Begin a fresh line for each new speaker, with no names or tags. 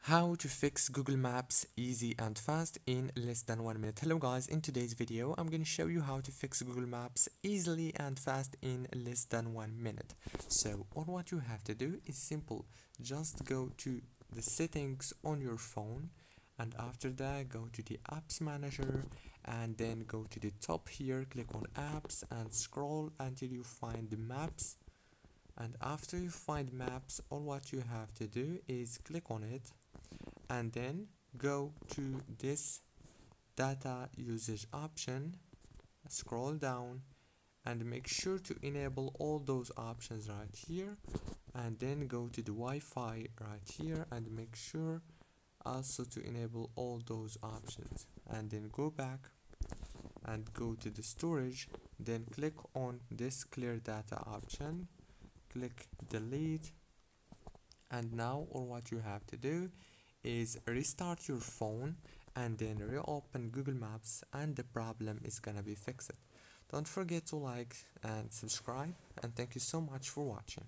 How to fix Google Maps easy and fast in less than 1 minute. Hello guys, in today's video I'm going to show you how to fix Google Maps easily and fast in less than 1 minute. So all what you have to do is simple. Just go to the settings on your phone, and after that go to the apps manager, and then go to the top here, click on apps and scroll until you find the maps. And after you find maps, all what you have to do is click on it and then go to this data usage option, scroll down and make sure to enable all those options right here, and then go to the Wi-Fi right here and make sure also to enable all those options, and then go back and go to the storage, then click on this clear data option, click delete, and now all what you have to do is restart your phone and then reopen Google Maps, and the problem is gonna be fixed. Don't forget to like and subscribe, and thank you so much for watching.